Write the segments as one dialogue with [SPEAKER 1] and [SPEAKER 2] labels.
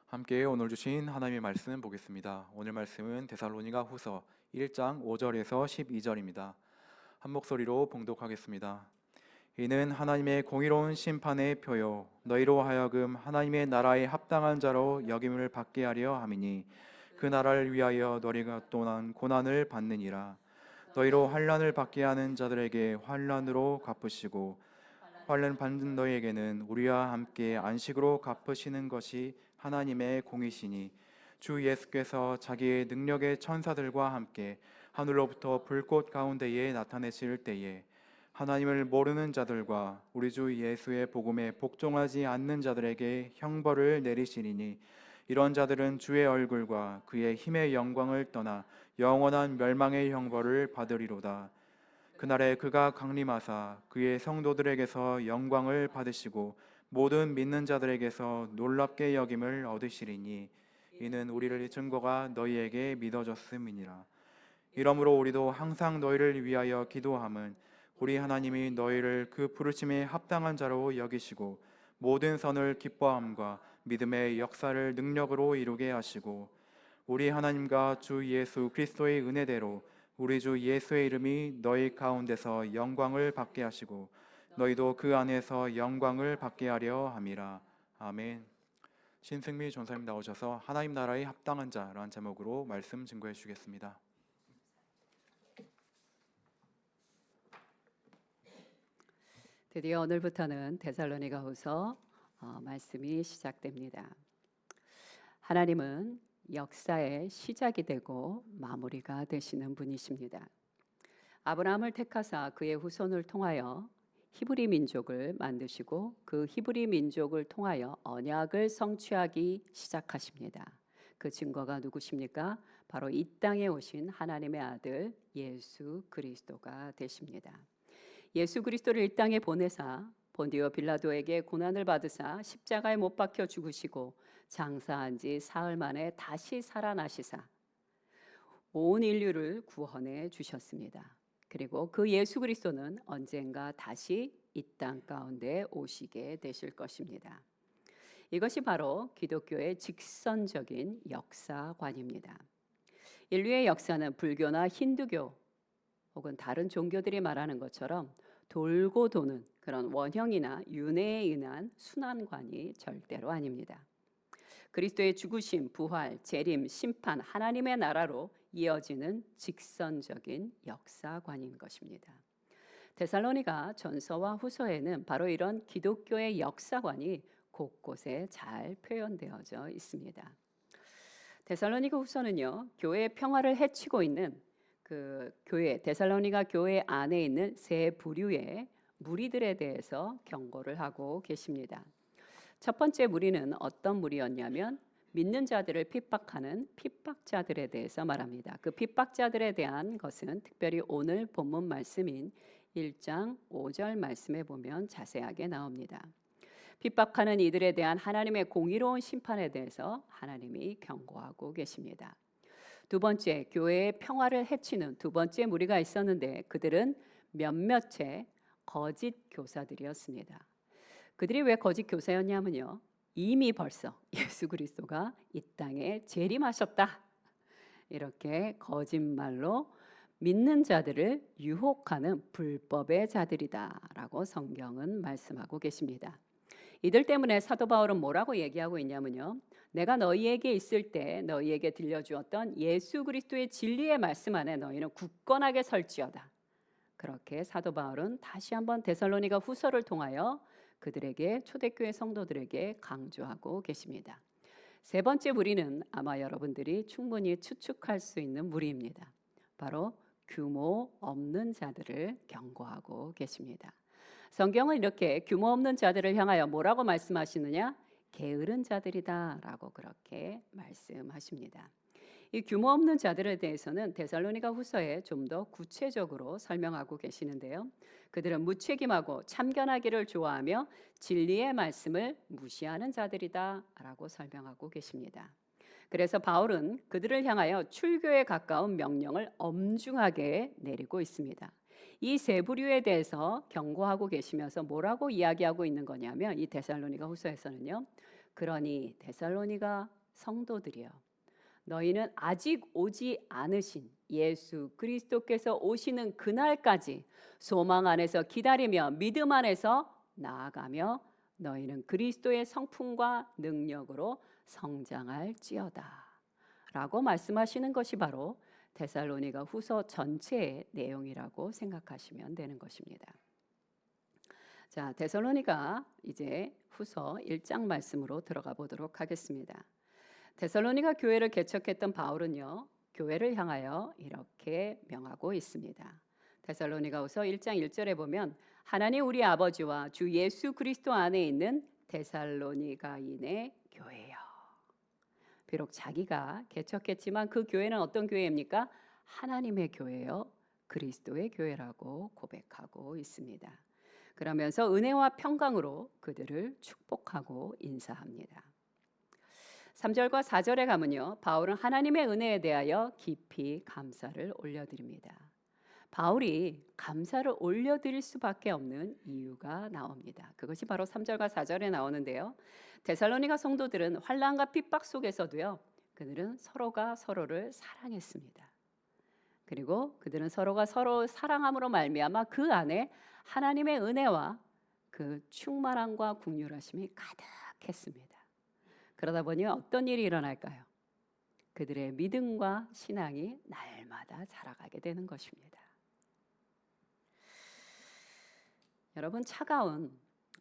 [SPEAKER 1] 함께 오늘 주신 하나님의 말씀 보겠습니다. 오늘 말씀은 데살로니가 후서 1장 5절에서 12절입니다. 한 목소리로 봉독하겠습니다. 이는 하나님의 공의로운 심판의 표요 너희로 하여금 하나님의 나라에 합당한 자로 여김을 받게 하려 함이니 그 나라를 위하여 너희가 또한 고난을 받느니라. 너희로 환난을 받게 하는 자들에게 환난으로 갚으시고 환난 받는 너희에게는 우리와 함께 안식으로 갚으시는 것이 하나님의 공이시니 주 예수께서 자기의 능력의 천사들과 함께 하늘로부터 불꽃 가운데에 나타내실 때에 하나님을 모르는 자들과 우리 주 예수의 복음에 복종하지 않는 자들에게 형벌을 내리시리니 이런 자들은 주의 얼굴과 그의 힘의 영광을 떠나 영원한 멸망의 형벌을 받으리로다. 그날에 그가 강림하사 그의 성도들에게서 영광을 받으시고 모든 믿는 자들에게서 놀랍게 여김을 얻으시리니 이는 우리를 증거가 너희에게 믿어졌음이니라. 이러므로 우리도 항상 너희를 위하여 기도함은 우리 하나님이 너희를 그 부르심에 합당한 자로 여기시고 모든 선을 기뻐함과 믿음의 역사를 능력으로 이루게 하시고 우리 하나님과 주 예수 그리스도의 은혜대로 우리 주 예수의 이름이 너희 가운데서 영광을 받게 하시고 너희도 그 안에서 영광을 받게 하려 함이라. 아멘. 신승미 전사님 나오셔서 하나님 나라에 합당한 자라는 제목으로 말씀 증거해 주시겠습니다.
[SPEAKER 2] 드디어 오늘부터는 데살로니가후서 말씀이 시작됩니다. 하나님은 역사의 시작이 되고 마무리가 되시는 분이십니다. 아브라함을 택하사 그의 후손을 통하여 히브리 민족을 만드시고 그 히브리 민족을 통하여 언약을 성취하기 시작하십니다. 그 증거가 누구십니까? 바로 이 땅에 오신 하나님의 아들 예수 그리스도가 되십니다. 예수 그리스도를 이 땅에 보내사 본디오 빌라도에게 고난을 받으사 십자가에 못 박혀 죽으시고 장사한 지 사흘 만에 다시 살아나시사 온 인류를 구원해 주셨습니다. 그리고 그 예수 그리스도는 언젠가 다시 이 땅 가운데 오시게 되실 것입니다. 이것이 바로 기독교의 직선적인 역사관입니다. 인류의 역사는 불교나 힌두교 혹은 다른 종교들이 말하는 것처럼 돌고 도는 그런 원형이나 윤회에 의한 순환관이 절대로 아닙니다. 그리스도의 죽으심, 부활, 재림, 심판, 하나님의 나라로 이어지는 직선적인 역사관인 것입니다. 데살로니가 전서와 후서에는 바로 이런 기독교의 역사관이 곳곳에 잘 표현되어져 있습니다. 데살로니가 후서는요, 교회의 평화를 해치고 있는 그 교회, 데살로니가 교회 안에 있는 세 부류의 무리들에 대해서 경고를 하고 계십니다. 첫 번째 무리는 어떤 무리였냐면 믿는 자들을 핍박하는 핍박자들에 대해서 말합니다. 그 핍박자들에 대한 것은 특별히 오늘 본문 말씀인 1장 5절 말씀에 보면 자세하게 나옵니다. 핍박하는 이들에 대한 하나님의 공의로운 심판에 대해서 하나님이 경고하고 계십니다. 두 번째, 교회의 평화를 해치는 두 번째 무리가 있었는데 그들은 몇몇의 거짓 교사들이었습니다. 그들이 왜 거짓 교사였냐면요, 이미 벌써 예수 그리스도가 이 땅에 재림하셨다, 이렇게 거짓말로 믿는 자들을 유혹하는 불법의 자들이다라고 성경은 말씀하고 계십니다. 이들 때문에 사도 바울은 뭐라고 얘기하고 있냐면요, 내가 너희에게 있을 때 너희에게 들려주었던 예수 그리스도의 진리의 말씀 안에 너희는 굳건하게 설지어다. 그렇게 사도 바울은 다시 한번 데살로니가 후서를 통하여 그들에게, 초대교회 성도들에게 강조하고 계십니다. 세 번째 무리는 아마 여러분들이 충분히 추측할 수 있는 무리입니다. 바로 규모 없는 자들을 경고하고 계십니다. 성경은 이렇게 규모 없는 자들을 향하여 뭐라고 말씀하시느냐? 게으른 자들이다 라고 그렇게 말씀하십니다. 이 규모 없는 자들에 대해서는 데살로니가 후서에 좀 더 구체적으로 설명하고 계시는데요, 그들은 무책임하고 참견하기를 좋아하며 진리의 말씀을 무시하는 자들이다 라고 설명하고 계십니다. 그래서 바울은 그들을 향하여 출교에 가까운 명령을 엄중하게 내리고 있습니다. 이 세 부류에 대해서 경고하고 계시면서 뭐라고 이야기하고 있는 거냐면, 이 데살로니가 후서에서는요, 그러니 데살로니가 성도들이여, 너희는 아직 오지 않으신 예수 그리스도께서 오시는 그날까지 소망 안에서 기다리며 믿음 안에서 나아가며 너희는 그리스도의 성품과 능력으로 성장할지어다 라고 말씀하시는 것이 바로 데살로니가 후서 전체의 내용이라고 생각하시면 되는 것입니다. 자, 데살로니가 이제 후서 1장 말씀으로 들어가 보도록 하겠습니다. 데살로니가 교회를 개척했던 바울은요, 교회를 향하여 이렇게 명하고 있습니다. 데살로니가후서 1장 1절에 보면 하나님 우리 아버지와 주 예수 그리스도 안에 있는 데살로니가인의 교회요. 비록 자기가 개척했지만 그 교회는 어떤 교회입니까? 하나님의 교회요, 그리스도의 교회라고 고백하고 있습니다. 그러면서 은혜와 평강으로 그들을 축복하고 인사합니다. 3절과 4절에 가면요, 바울은 하나님의 은혜에 대하여 깊이 감사를 올려드립니다. 바울이 감사를 올려드릴 수밖에 없는 이유가 나옵니다. 그것이 바로 3절과 4절에 나오는데요, 데살로니가 성도들은 환난과 핍박 속에서도요, 그들은 서로가 서로를 사랑했습니다. 그리고 그들은 서로가 서로 사랑함으로 말미암아 그 안에 하나님의 은혜와 그 충만함과 긍휼하심이 가득했습니다. 그러다 보니 어떤 일이 일어날까요? 그들의 믿음과 신앙이 날마다 자라가게 되는 것입니다. 여러분, 차가운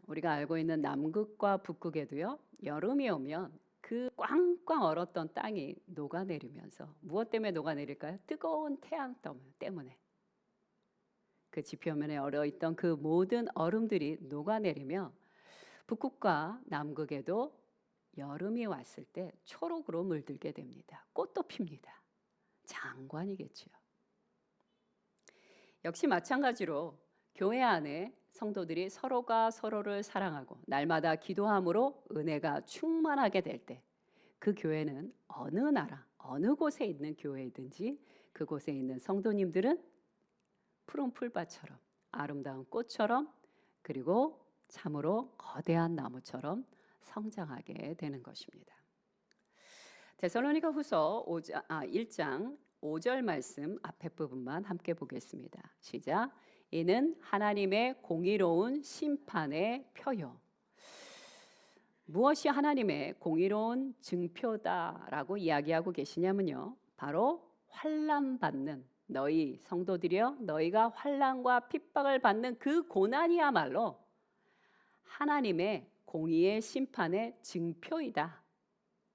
[SPEAKER 2] 우리가 알고 있는 남극과 북극에도요, 여름이 오면 그 꽝꽝 얼었던 땅이 녹아내리면서, 무엇 때문에 녹아내릴까요? 뜨거운 태양 때문에. 그 지표면에 얼어있던 그 모든 얼음들이 녹아내리며 북극과 남극에도 여름이 왔을 때 초록으로 물들게 됩니다. 꽃도 핍니다. 장관이겠지요. 역시 마찬가지로 교회 안에 성도들이 서로가 서로를 사랑하고 날마다 기도함으로 은혜가 충만하게 될 때 그 교회는 어느 나라, 어느 곳에 있는 교회이든지 그곳에 있는 성도님들은 푸른 풀밭처럼, 아름다운 꽃처럼, 그리고 참으로 거대한 나무처럼 성장하게 되는 것입니다. 데살로니가 후서 1장 5절 말씀 앞에 부분만 함께 보겠습니다. 시작. 이는 하나님의 공의로운 심판의 표요. 무엇이 하나님의 공의로운 증표다라고 이야기하고 계시냐면요, 바로 환난받는 너희 성도들이여, 너희가 환난과 핍박을 받는 그 고난이야말로 하나님의 공의의 심판의 증표이다,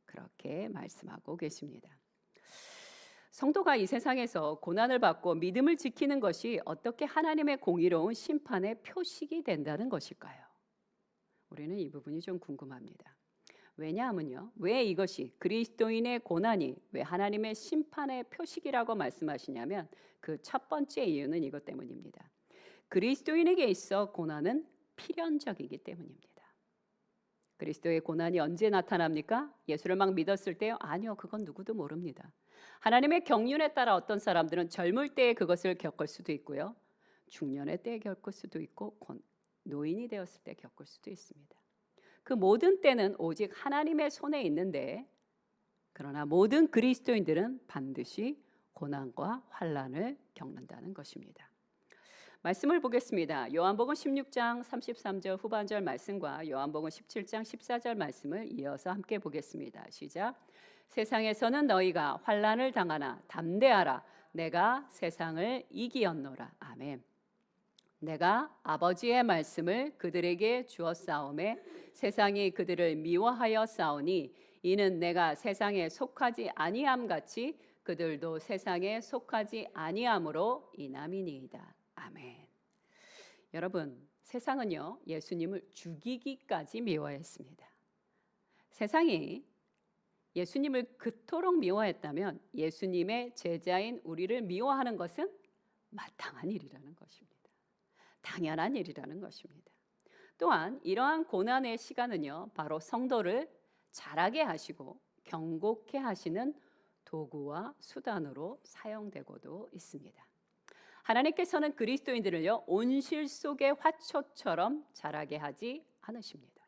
[SPEAKER 2] 그렇게 말씀하고 계십니다. 성도가 이 세상에서 고난을 받고 믿음을 지키는 것이 어떻게 하나님의 공의로운 심판의 표식이 된다는 것일까요? 우리는 이 부분이 좀 궁금합니다. 왜냐하면요, 왜 이것이 그리스도인의 고난이 왜 하나님의 심판의 표식이라고 말씀하시냐면 그 첫 번째 이유는 이것 때문입니다. 그리스도인에게 있어 고난은 필연적이기 때문입니다. 그리스도의 고난이 언제 나타납니까? 예수를 막 믿었을 때요? 아니요, 그건 누구도 모릅니다. 하나님의 경륜에 따라 어떤 사람들은 젊을 때에 그것을 겪을 수도 있고요, 중년의 때에 겪을 수도 있고 노인이 되었을 때 겪을 수도 있습니다. 그 모든 때는 오직 하나님의 손에 있는데, 그러나 모든 그리스도인들은 반드시 고난과 환난을 겪는다는 것입니다. 말씀을 보겠습니다. 요한복음 16장 33절 후반절 말씀과 요한복음 17장 14절 말씀을 이어서 함께 보겠습니다. 시작. 세상에서는 너희가 환난을 당하나 담대하라, 내가 세상을 이기었노라. 아멘. 내가 아버지의 말씀을 그들에게 주었사오매 세상이 그들을 미워하여 싸우니 이는 내가 세상에 속하지 아니함 같이 그들도 세상에 속하지 아니함으로 인함이니이다. 아멘. 여러분, 세상은요, 예수님을 죽이기까지 미워했습니다. 세상이 예수님을 그토록 미워했다면 예수님의 제자인 우리를 미워하는 것은 마땅한 일이라는 것입니다. 당연한 일이라는 것입니다. 또한 이러한 고난의 시간은요, 바로 성도를 자라게 하시고 경고케 하시는 도구와 수단으로 사용되고도 있습니다. 하나님께서는 그리스도인들을요, 온실 속의 화초처럼 자라게 하지 않으십니다.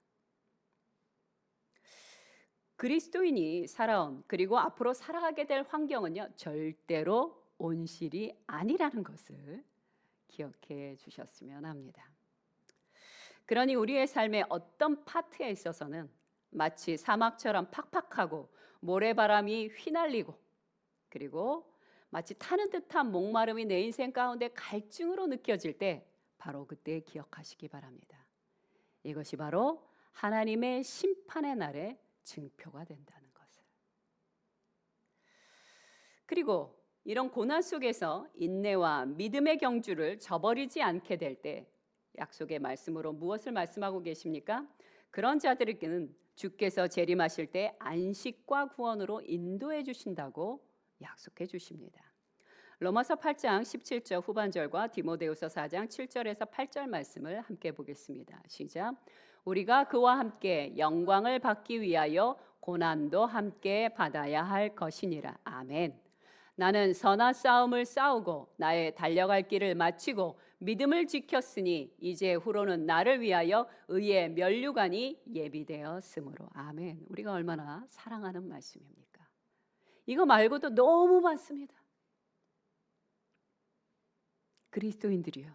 [SPEAKER 2] 그리스도인이 살아온 그리고 앞으로 살아가게 될 환경은요, 절대로 온실이 아니라는 것을 기억해 주셨으면 합니다. 그러니 우리의 삶의 어떤 파트에 있어서는 마치 사막처럼 팍팍하고 모래바람이 휘날리고 그리고 마치 타는 듯한 목마름이 내 인생 가운데 갈증으로 느껴질 때 바로 그때 기억하시기 바랍니다. 이것이 바로 하나님의 심판의 날의 증표가 된다는 것을. 그리고 이런 고난 속에서 인내와 믿음의 경주를 저버리지 않게 될 때 약속의 말씀으로 무엇을 말씀하고 계십니까? 그런 자들에게는 주께서 재림하실 때 안식과 구원으로 인도해 주신다고 약속해 주십니다. 로마서 8장 17절 후반절과 디모데후서 4장 7절에서 8절 말씀을 함께 보겠습니다. 시작. 우리가 그와 함께 영광을 받기 위하여 고난도 함께 받아야 할 것이니라. 아멘. 나는 선한 싸움을 싸우고 나의 달려갈 길을 마치고 믿음을 지켰으니 이제 후로는 나를 위하여 의의 면류관이 예비되었으므로. 아멘. 우리가 얼마나 사랑하는 말씀입니까? 이거 말고도 너무 많습니다. 그리스도인들이여,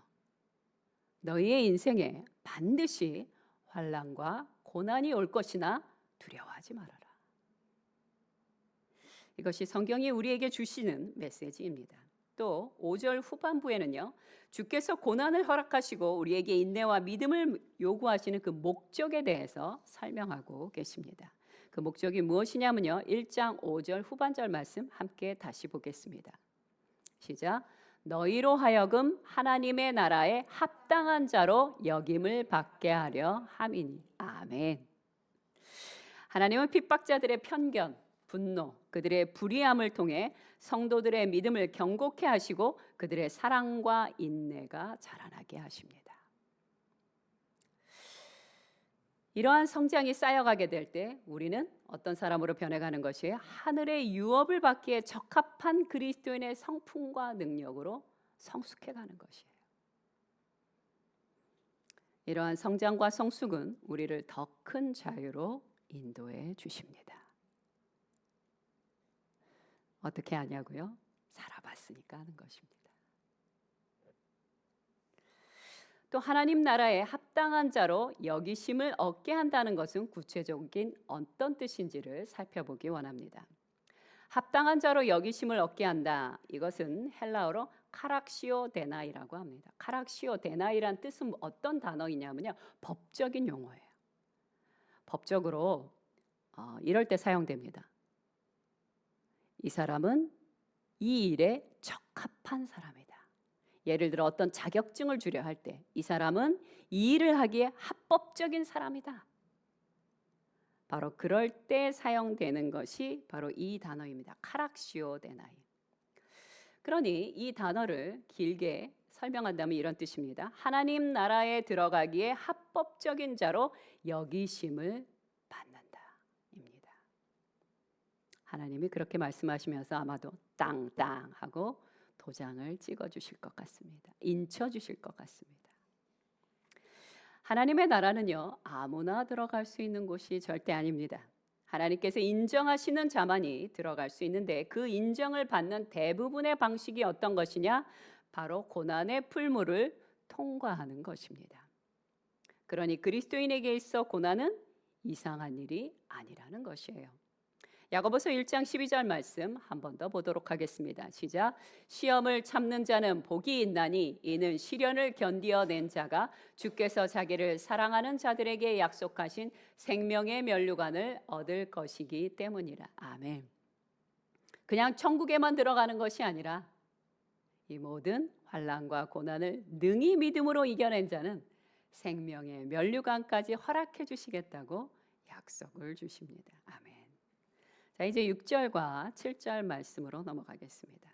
[SPEAKER 2] 너희의 인생에 반드시 환난과 고난이 올 것이나 두려워하지 말아라. 이것이 성경이 우리에게 주시는 메시지입니다. 또 5절 후반부에는요, 주께서 고난을 허락하시고 우리에게 인내와 믿음을 요구하시는 그 목적에 대해서 설명하고 계십니다. 그 목적이 무엇이냐면요, 1장 5절 후반절 말씀 함께 다시 보겠습니다. 시작. 너희로 하여금 하나님의 나라에 합당한 자로 여김을 받게 하려 함이니. 아멘. 하나님은 핍박자들의 편견, 분노, 그들의 불의함을 통해 성도들의 믿음을 견고케 하시고 그들의 사랑과 인내가 자라나게 하십니다. 이러한 성장이 쌓여가게 될 때 우리는 어떤 사람으로 변해가는 것이에요? 하늘의 유업을 받기에 적합한 그리스도인의 성품과 능력으로 성숙해가는 것이에요. 이러한 성장과 성숙은 우리를 더 큰 자유로 인도해 주십니다. 어떻게 하냐고요? 살아봤으니까 하는 것입니다. 또 하나님 나라에 합당한 자로 여기심을 얻게 한다는 것은 구체적인 어떤 뜻인지를 살펴보기 원합니다. 합당한 자로 여기심을 얻게 한다. 이것은 헬라어로 카락시오 데나이라고 합니다. 카락시오 데나이란 뜻은 어떤 단어이냐면요, 법적인 용어예요. 법적으로 이럴 때 사용됩니다. 이 사람은 이 일에 적합한 사람이다. 예를 들어 어떤 자격증을 주려 할 때 이 사람은 이 일을 하기에 합법적인 사람이다. 바로 그럴 때 사용되는 것이 바로 이 단어입니다. 카락시오 데나이. 그러니 이 단어를 길게 설명한다면 이런 뜻입니다. 하나님 나라에 들어가기에 합법적인 자로 여기심을 받는다 입니다. 하나님이 그렇게 말씀하시면서 아마도 땅땅 하고 도장을 찍어주실 것 같습니다. 인쳐주실 것 같습니다. 하나님의 나라는요, 아무나 들어갈 수 있는 곳이 절대 아닙니다. 하나님께서 인정하시는 자만이 들어갈 수 있는데 그 인정을 받는 대부분의 방식이 어떤 것이냐? 바로 고난의 풀무를 통과하는 것입니다. 그러니 그리스도인에게 있어 고난은 이상한 일이 아니라는 것이에요. 야고보서 1장 12절 말씀 한 번 더 보도록 하겠습니다. 시작. 시험을 참는 자는 복이 있나니 이는 시련을 견디어낸 자가 주께서 자기를 사랑하는 자들에게 약속하신 생명의 면류관을 얻을 것이기 때문이라. 아멘. 그냥 천국에만 들어가는 것이 아니라 이 모든 환난과 고난을 능히 믿음으로 이겨낸 자는 생명의 면류관까지 허락해 주시겠다고 약속을 주십니다. 아멘. 자, 이제 6절과 7절 말씀으로 넘어가겠습니다.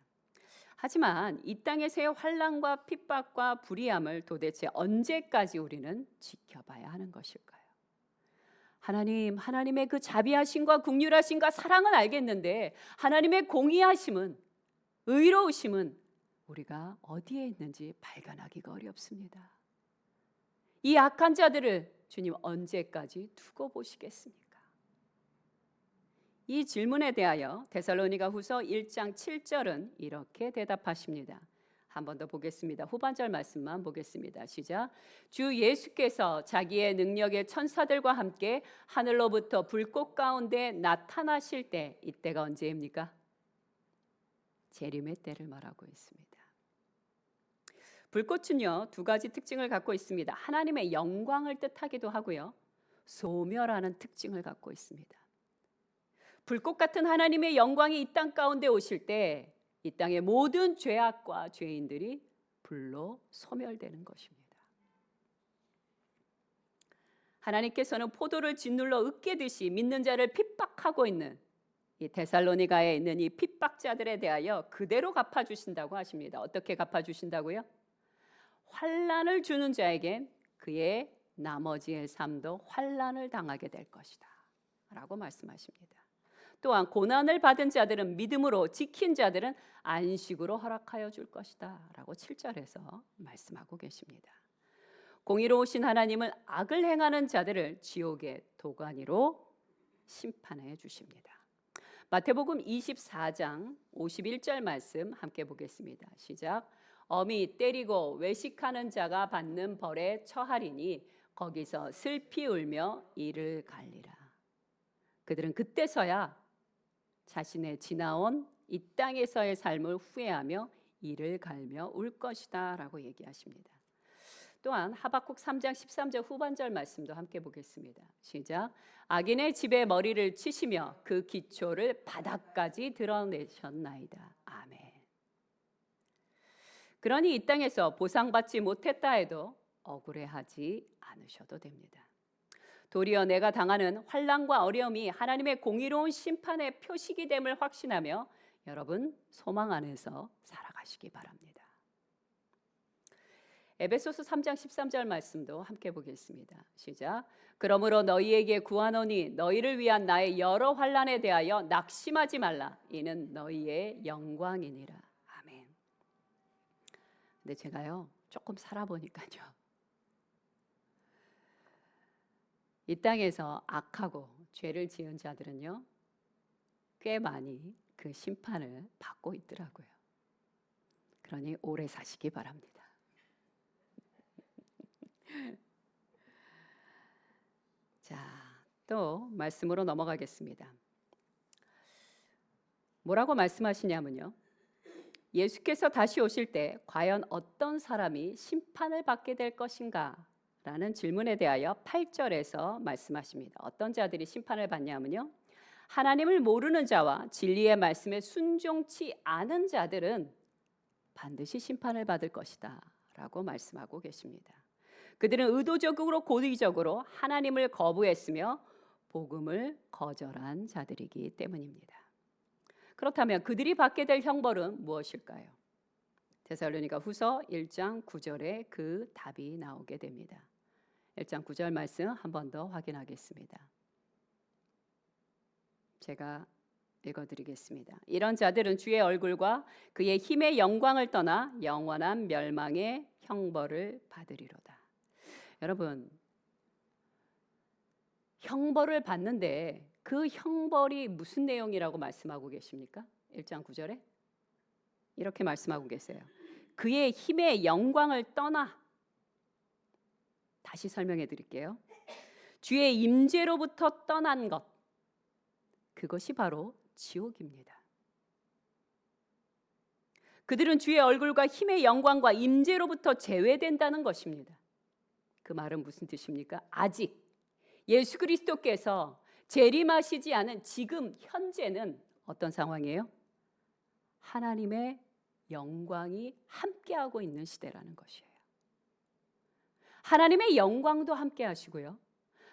[SPEAKER 2] 하지만 이 땅에서의 환난과 핍박과 불의함을 도대체 언제까지 우리는 지켜봐야 하는 것일까요? 하나님의 그 자비하심과 긍휼하심과 사랑은 알겠는데 하나님의 공의하심은, 의로우심은 우리가 어디에 있는지 발견하기가 어렵습니다. 이 악한 자들을 주님 언제까지 두고 보시겠습니까? 이 질문에 대하여 데살로니가후서 1장 7절은 이렇게 대답하십니다. 한 번 더 보겠습니다. 후반절 말씀만 보겠습니다. 시작. 주 예수께서 자기의 능력의 천사들과 함께 하늘로부터 불꽃 가운데 나타나실 때, 이때가 언제입니까? 재림의 때를 말하고 있습니다. 불꽃은요, 두 가지 특징을 갖고 있습니다. 하나님의 영광을 뜻하기도 하고요, 소멸하는 특징을 갖고 있습니다. 불꽃 같은 하나님의 영광이 이 땅 가운데 오실 때 이 땅의 모든 죄악과 죄인들이 불로 소멸되는 것입니다. 하나님께서는 포도를 짓눌러 으깨듯이 믿는 자를 핍박하고 있는 이 데살로니가에 있는 이 핍박자들에 대하여 그대로 갚아주신다고 하십니다. 어떻게 갚아주신다고요? 환난을 주는 자에겐 그의 나머지의 삶도 환난을 당하게 될 것이다 라고 말씀하십니다. 또한 고난을 받은 자들은 믿음으로, 지킨 자들은 안식으로 허락하여 줄 것이다 라고 7절에서 말씀하고 계십니다. 공의로우신 하나님은 악을 행하는 자들을 지옥의 도가니로 심판해 주십니다. 마태복음 24장 51절 말씀 함께 보겠습니다. 시작. 엄히 때리고 외식하는 자가 받는 벌에 처하리니 거기서 슬피 울며 이를 갈리라. 그들은 그때서야 자신의 지나온 이 땅에서의 삶을 후회하며 이를 갈며 울 것이다 라고 얘기하십니다. 또한 하박국 3장 13절 후반절 말씀도 함께 보겠습니다. 시작. 악인의 집에 머리를 치시며 그 기초를 바닥까지 드러내셨나이다. 아멘. 그러니 이 땅에서 보상받지 못했다 해도 억울해하지 않으셔도 됩니다. 도리어 내가 당하는 환난과 어려움이 하나님의 공의로운 심판의 표식이 됨을 확신하며 여러분 소망 안에서 살아가시기 바랍니다. 에베소서 3장 13절 말씀도 함께 보겠습니다. 시작. 그러므로 너희에게 구하노니 너희를 위한 나의 여러 환난에 대하여 낙심하지 말라. 이는 너희의 영광이니라. 아멘. 근데 제가요 조금 살아보니까요, 이 땅에서 악하고 죄를 지은 자들은요 꽤 많이 그 심판을 받고 있더라고요. 그러니 오래 사시기 바랍니다. 자, 또 말씀으로 넘어가겠습니다. 뭐라고 말씀하시냐면요, 예수께서 다시 오실 때 과연 어떤 사람이 심판을 받게 될 것인가 라는 질문에 대하여 8절에서 말씀하십니다. 어떤 자들이 심판을 받냐면요, 하나님을 모르는 자와 진리의 말씀에 순종치 않은 자들은 반드시 심판을 받을 것이다 라고 말씀하고 계십니다. 그들은 의도적으로 고의적으로 하나님을 거부했으며 복음을 거절한 자들이기 때문입니다. 그렇다면 그들이 받게 될 형벌은 무엇일까요? 데살로니가후서 1장 9절에 그 답이 나오게 됩니다. 1장 9절 말씀 한 번 더 확인하겠습니다. 제가 읽어드리겠습니다. 이런 자들은 주의 얼굴과 그의 힘의 영광을 떠나 영원한 멸망의 형벌을 받으리로다. 여러분, 형벌을 받는데 그 형벌이 무슨 내용이라고 말씀하고 계십니까? 1장 9절에 이렇게 말씀하고 계세요. 그의 힘의 영광을 떠나, 다시 설명해 드릴게요. 주의 임재로부터 떠난 것, 그것이 바로 지옥입니다. 그들은 주의 얼굴과 힘의 영광과 임재로부터 제외된다는 것입니다. 그 말은 무슨 뜻입니까? 아직 예수 그리스도께서 재림하시지 않은 지금 현재는 어떤 상황이에요? 하나님의 영광이 함께하고 있는 시대라는 것이에요. 하나님의 영광도 함께 하시고요,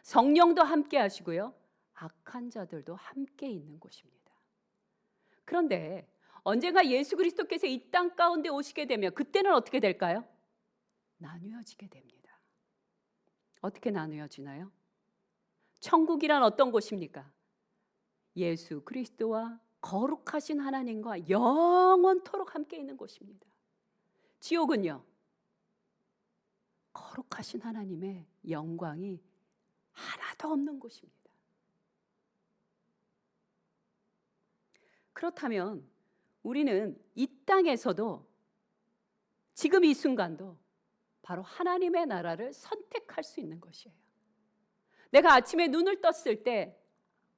[SPEAKER 2] 성령도 함께 하시고요, 악한 자들도 함께 있는 곳입니다. 그런데 언젠가 예수 그리스도께서 이 땅 가운데 오시게 되면 그때는 어떻게 될까요? 나뉘어지게 됩니다. 어떻게 나뉘어지나요? 천국이란 어떤 곳입니까? 예수 그리스도와 거룩하신 하나님과 영원토록 함께 있는 곳입니다. 지옥은요, 거룩하신 하나님의 영광이 하나도 없는 곳입니다. 그렇다면 우리는 이 땅에서도 지금 이 순간도 바로 하나님의 나라를 선택할 수 있는 것이에요. 내가 아침에 눈을 떴을 때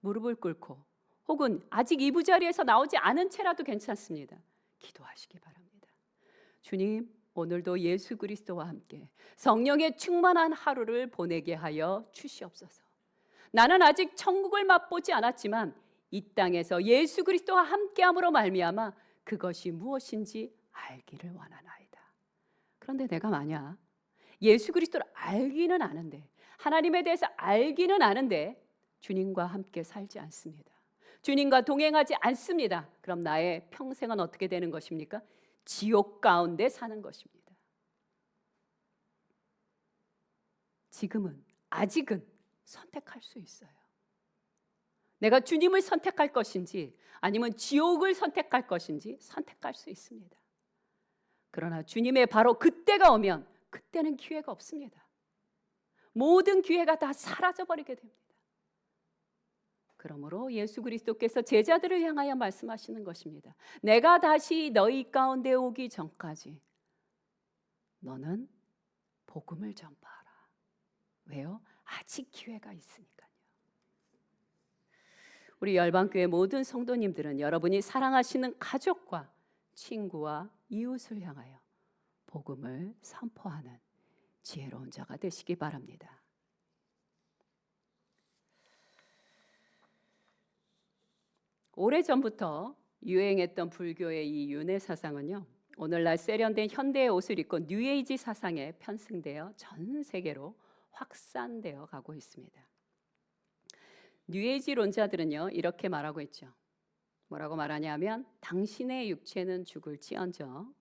[SPEAKER 2] 무릎을 꿇고 혹은 아직 이부자리에서 나오지 않은 채라도 괜찮습니다. 기도하시기 바랍니다. 주님, 오늘도 예수 그리스도와 함께 성령의 충만한 하루를 보내게 하여 주시옵소서. 나는 아직 천국을 맛보지 않았지만 이 땅에서 예수 그리스도와 함께함으로 말미암아 그것이 무엇인지 알기를 원하나이다. 그런데 내가 만약 예수 그리스도를 알기는 아는데, 하나님에 대해서 알기는 아는데 주님과 함께 살지 않습니다. 주님과 동행하지 않습니다. 그럼 나의 평생은 어떻게 되는 것입니까? 지옥 가운데 사는 것입니다. 지금은, 아직은 선택할 수 있어요. 내가 주님을 선택할 것인지 아니면 지옥을 선택할 것인지 선택할 수 있습니다. 그러나 주님의 바로 그때가 오면 그때는 기회가 없습니다. 모든 기회가 다 사라져버리게 됩니다. 그러므로 예수 그리스도께서 제자들을 향하여 말씀하시는 것입니다. 내가 다시 너희 가운데 오기 전까지 너는 복음을 전파하라. 왜요? 아직 기회가 있으니까요. 우리 열방교회 모든 성도님들은 여러분이 사랑하시는 가족과 친구와 이웃을 향하여 복음을 선포하는 지혜로운 자가 되시기 바랍니다. 오래전부터 유행했던 불교의 이 윤회 사상은요, 오늘날 세련된 현대의 옷을 입고 뉴에이지 사상에 편승되어 전 세계로 확산되어 가고 있습니다. 뉴에이지론자들은요, 이렇게 말하고 있죠. 뭐라고 말하냐면, 당신의 육체는 죽을지언정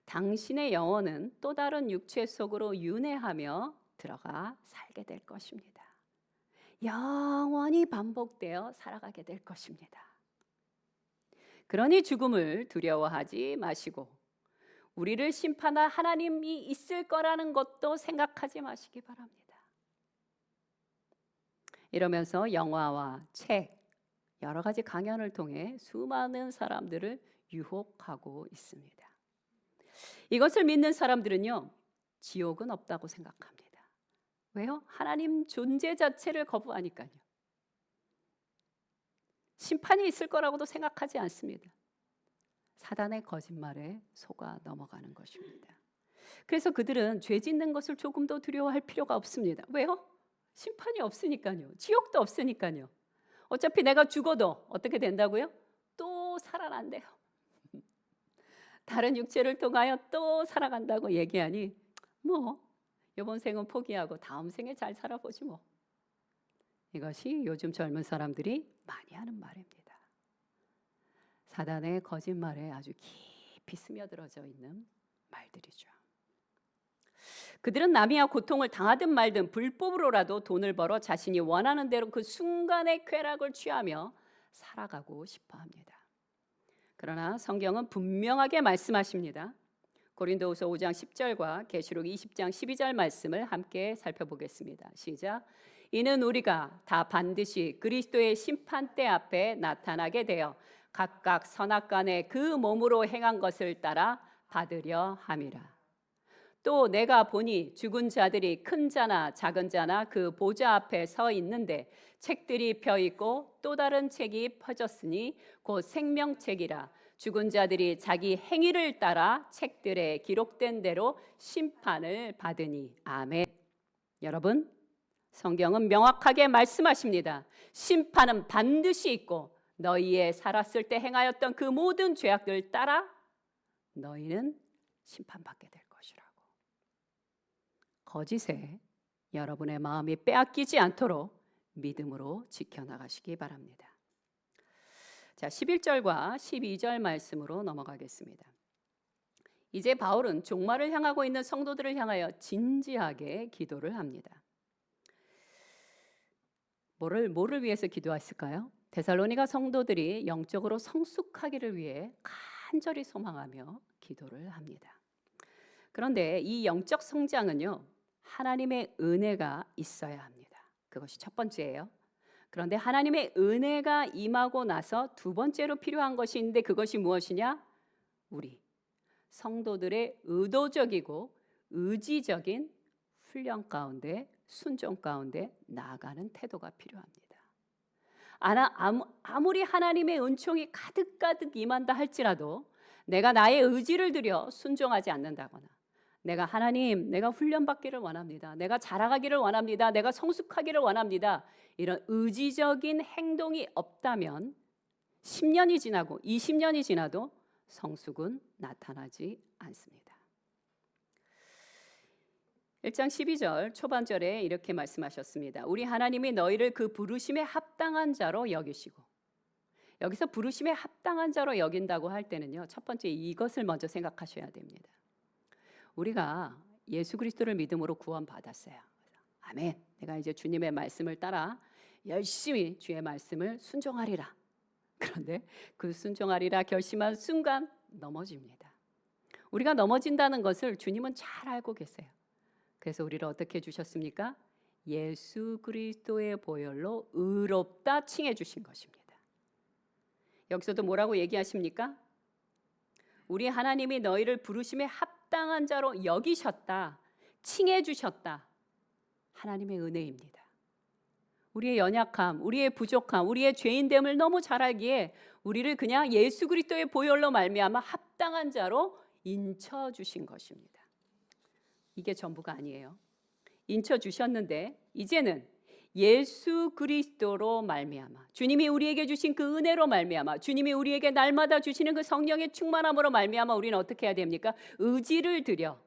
[SPEAKER 2] 당신의 영혼은 또 다른 육체 속으로 윤회하며 들어가 살게 될 것입니다. 영원히 반복되어 살아가게 될 것입니다. 그러니 죽음을 두려워하지 마시고 우리를 심판할 하나님이 있을 거라는 것도 생각하지 마시기 바랍니다. 이러면서 영화와 책, 여러 가지 강연을 통해 수많은 사람들을 유혹하고 있습니다. 이것을 믿는 사람들은요, 지옥은 없다고 생각합니다. 왜요? 하나님 존재 자체를 거부하니까요. 심판이 있을 거라고도 생각하지 않습니다. 사단의 거짓말에 속아 넘어가는 것입니다. 그래서 그들은 죄 짓는 것을 조금도 두려워할 필요가 없습니다. 왜요? 심판이 없으니까요. 지옥도 없으니까요. 어차피 내가 죽어도 어떻게 된다고요? 또 살아난대요. 다른 육체를 통하여 또 살아간다고 얘기하니 뭐 이번 생은 포기하고 다음 생에 잘 살아보지 뭐. 이것이 요즘 젊은 사람들이 많이 하는 말입니다. 사단의 거짓말에 아주 깊이 스며들어져 있는 말들이죠. 그들은 남이야 고통을 당하든 말든 불법으로라도 돈을 벌어 자신이 원하는 대로 그 순간의 쾌락을 취하며 살아가고 싶어 합니다. 그러나 성경은 분명하게 말씀하십니다. 고린도후서 5장 10절과 계시록 20장 12절 말씀을 함께 살펴보겠습니다. 시작. 이는 우리가 다 반드시 그리스도의 심판대 앞에 나타나게 되어 각각 선악간에 그 몸으로 행한 것을 따라 받으려 함이라. 또 내가 보니 죽은 자들이 큰 자나 작은 자나 그 보좌 앞에 서 있는데 책들이 펴 있고 또 다른 책이 펴졌으니 곧 생명책이라. 죽은 자들이 자기 행위를 따라 책들에 기록된 대로 심판을 받으니. 아멘. 여러분, 성경은 명확하게 말씀하십니다. 심판은 반드시 있고 너희의 살았을 때 행하였던 그 모든 죄악들 따라 너희는 심판받게 될 것이라고. 거짓에 여러분의 마음이 빼앗기지 않도록 믿음으로 지켜나가시기 바랍니다. 자, 11절과 12절 말씀으로 넘어가겠습니다. 이제 바울은 종말을 향하고 있는 성도들을 향하여 진지하게 기도를 합니다. 뭐를 위해서 기도했을까요? 데살로니가 성도들이 영적으로 성숙하기를 위해 간절히 소망하며 기도를 합니다. 그런데 이 영적 성장은요, 하나님의 은혜가 있어야 합니다. 그것이 첫 번째예요. 그런데 하나님의 은혜가 임하고 나서 두 번째로 필요한 것이 있는데 그것이 무엇이냐? 우리 성도들의 의도적이고 의지적인 훈련 가운데, 순종 가운데 나아가는 태도가 필요합니다. 아무리 하나님의 은총이 가득가득 임한다 할지라도 내가 나의 의지를 들여 순종하지 않는다거나, 내가 하나님, 내가 훈련받기를 원합니다, 내가 자라가기를 원합니다, 내가 성숙하기를 원합니다, 이런 의지적인 행동이 없다면 10년이 지나고 20년이 지나도 성숙은 나타나지 않습니다. 1장 12절 초반절에 이렇게 말씀하셨습니다. 우리 하나님이 너희를 그 부르심에 합당한 자로 여기시고, 여기서 부르심에 합당한 자로 여긴다고 할 때는요, 첫 번째 이것을 먼저 생각하셔야 됩니다. 우리가 예수 그리스도를 믿음으로 구원받았어요. 아멘. 내가 이제 주님의 말씀을 따라 열심히 주의 말씀을 순종하리라. 그런데 그 순종하리라 결심한 순간 넘어집니다. 우리가 넘어진다는 것을 주님은 잘 알고 계세요. 그래서 우리를 어떻게 해주셨습니까? 예수 그리스도의 보혈로 의롭다 칭해 주신 것입니다. 여기서도 뭐라고 얘기하십니까? 우리 하나님이 너희를 부르심에 합당한 자로 여기셨다, 칭해 주셨다. 하나님의 은혜입니다. 우리의 연약함, 우리의 부족함, 우리의 죄인됨을 너무 잘 알기에 우리를 그냥 예수 그리스도의 보혈로 말미암아 합당한 자로 인쳐 주신 것입니다. 이게 전부가 아니에요. 인쳐 주셨는데 이제는 예수 그리스도로 말미암아, 주님이 우리에게 주신 그 은혜로 말미암아, 주님이 우리에게 날마다 주시는 그 성령의 충만함으로 말미암아 우리는 어떻게 해야 됩니까? 의지를 들여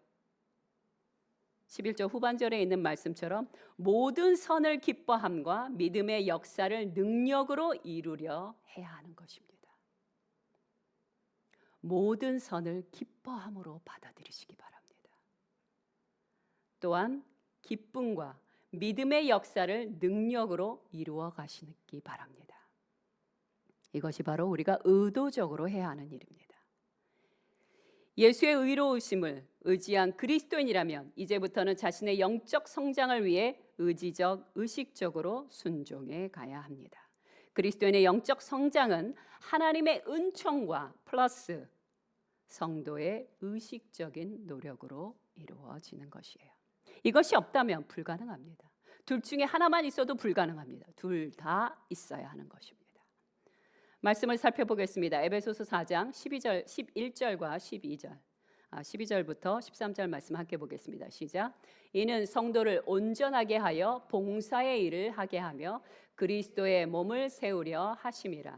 [SPEAKER 2] 11절 후반절에 있는 말씀처럼 모든 선을 기뻐함과 믿음의 역사를 능력으로 이루려 해야 하는 것입니다. 모든 선을 기뻐함으로 받아들이시기 바랍니다. 또한 기쁨과 믿음의 역사를 능력으로 이루어 가시기 바랍니다. 이것이 바로 우리가 의도적으로 해야 하는 일입니다. 예수의 의로우심을 의지한 그리스도인이라면 이제부터는 자신의 영적 성장을 위해 의지적, 의식적으로 순종해 가야 합니다. 그리스도인의 영적 성장은 하나님의 은총과 플러스 성도의 의식적인 노력으로 이루어지는 것이에요. 이것이 없다면 불가능합니다. 둘 중에 하나만 있어도 불가능합니다. 둘 다 있어야 하는 것입니다. 말씀을 살펴보겠습니다. 에베소서 4장 11절과 12절. 12절부터 13절 말씀 함께 보겠습니다. 시작. 이는 성도를 온전하게 하여 봉사의 일을 하게 하며 그리스도의 몸을 세우려 하심이라.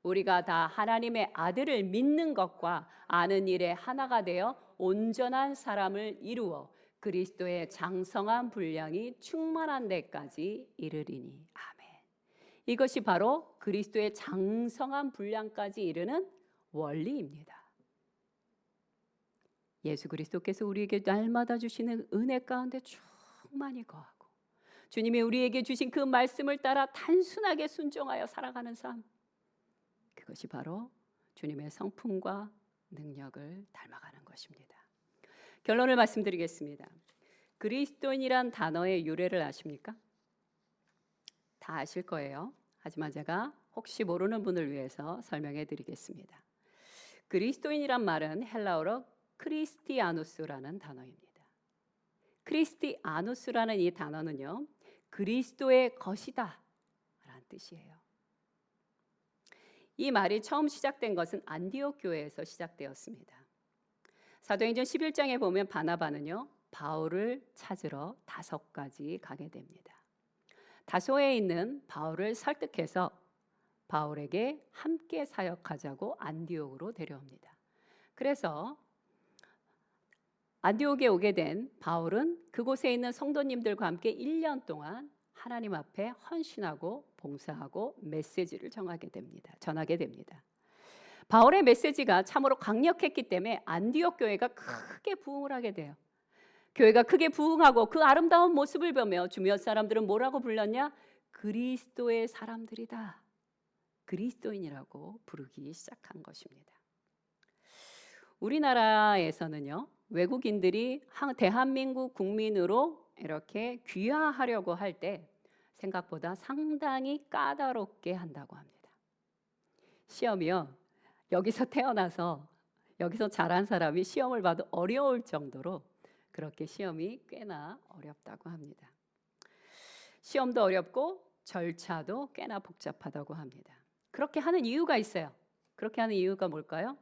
[SPEAKER 2] 우리가 다 하나님의 아들을 믿는 것과 아는 일에 하나가 되어 온전한 사람을 이루어 그리스도의 장성한 분량이 충만한 데까지 이르리니. 아멘. 이것이 바로 그리스도의 장성한 분량까지 이르는 원리입니다. 예수 그리스도께서 우리에게 날마다 주시는 은혜 가운데 충만히 거하고 주님이 우리에게 주신 그 말씀을 따라 단순하게 순종하여 살아가는 삶, 그것이 바로 주님의 성품과 능력을 닮아가는 것입니다. 결론을 말씀드리겠습니다. 그리스도인이란 단어의 유래를 아십니까? 다 아실 거예요. 하지만 제가 혹시 모르는 분을 위해서 설명해 드리겠습니다. 그리스도인이란 말은 헬라어로 크리스티아누스라는 단어입니다. 크리스티아누스라는 이 단어는요, 그리스도의 것이다 라는 뜻이에요. 이 말이 처음 시작된 것은 안디옥 교회에서 시작되었습니다. 사도행전 11장에 보면 바나바는요, 바울을 찾으러 다소까지 가게 됩니다. 다소에 있는 바울을 설득해서 바울에게 함께 사역하자고 안디옥으로 데려옵니다. 그래서 안디옥에 오게 된 바울은 그곳에 있는 성도님들과 함께 1년 동안 하나님 앞에 헌신하고 봉사하고 메시지를 전하게 됩니다. 바울의 메시지가 참으로 강력했기 때문에 안디옥 교회가 크게 부흥을 하게 돼요. 교회가 크게 부흥하고 그 아름다운 모습을 보며 주변 사람들은 뭐라고 불렀냐? 그리스도의 사람들이다. 그리스도인이라고 부르기 시작한 것입니다. 우리나라에서는요, 외국인들이 대한민국 국민으로 이렇게 귀화하려고 할 때 생각보다 상당히 까다롭게 한다고 합니다. 시험이요. 여기서 태어나서 여기서 자란 사람이 시험을 봐도 어려울 정도로 그렇게 시험이 꽤나 어렵다고 합니다. 시험도 어렵고 절차도 꽤나 복잡하다고 합니다. 그렇게 하는 이유가 있어요. 그렇게 하는 이유가 뭘까요?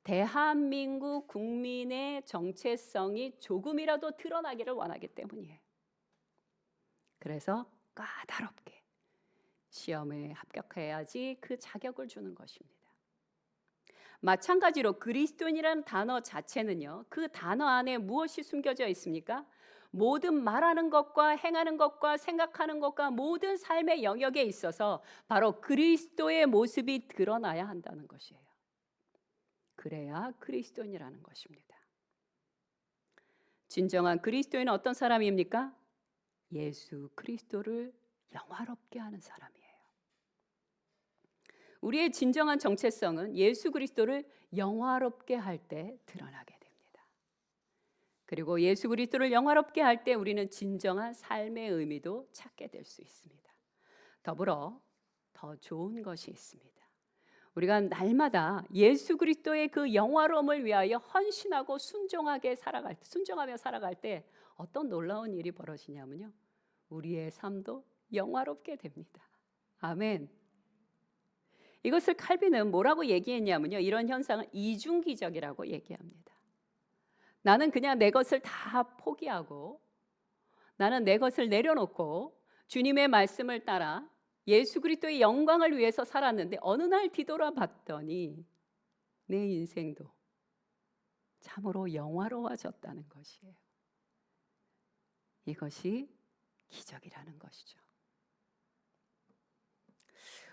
[SPEAKER 2] 대한민국 국민의 정체성이 조금이라도 드러나기를 원하기 때문이에요. 그래서 까다롭게 시험에 합격해야지 그 자격을 주는 것입니다. 마찬가지로 그리스도인이라는 단어 자체는요, 그 단어 안에 무엇이 숨겨져 있습니까? 모든 말하는 것과 행하는 것과 생각하는 것과 모든 삶의 영역에 있어서 바로 그리스도의 모습이 드러나야 한다는 것이에요. 그래야 그리스도인이라는 것입니다. 진정한 그리스도인은 어떤 사람입니까? 예수 그리스도를 영화롭게 하는 사람이에요. 우리의 진정한 정체성은 예수 그리스도를 영화롭게 할 때 드러나게 됩니다. 그리고 예수 그리스도를 영화롭게 할 때 우리는 진정한 삶의 의미도 찾게 될 수 있습니다. 더불어 더 좋은 것이 있습니다. 우리가 날마다 예수 그리스도의 그 영화로움을 위하여 헌신하고 순종하며 살아갈 때 어떤 놀라운 일이 벌어지냐면요, 우리의 삶도 영화롭게 됩니다. 아멘. 이것을 칼빈은 뭐라고 얘기했냐면요, 이런 현상을 이중기적이라고 얘기합니다. 나는 그냥 내 것을 다 포기하고 나는 내 것을 내려놓고 주님의 말씀을 따라 예수 그리스도의 영광을 위해서 살았는데 어느 날 뒤돌아봤더니 내 인생도 참으로 영화로워졌다는 것이에요. 이것이 기적이라는 것이죠.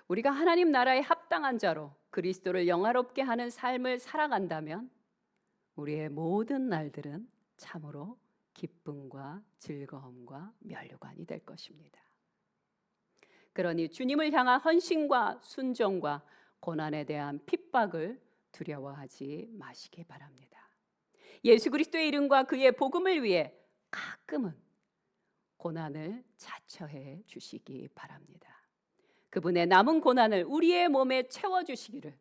[SPEAKER 2] 우리가 하나님 나라에 합당한 자로 그리스도를 영화롭게 하는 삶을 살아간다면 우리의 모든 날들은 참으로 기쁨과 즐거움과 면류관이 될 것입니다. 그러니 주님을 향한 헌신과 순종과 고난에 대한 핍박을 두려워하지 마시기 바랍니다. 예수 그리스도의 이름과 그의 복음을 위해 가끔은 고난을 자처해 주시기 바랍니다. 그분의 남은 고난을 우리의 몸에 채워주시기를,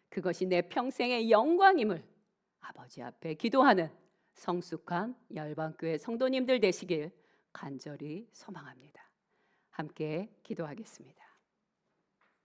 [SPEAKER 2] 그것이 내 평생의 영광임을 아버지 앞에 기도하는 성숙한 열방교회 성도님들 되시길 간절히 소망합니다. 함께 기도하겠습니다.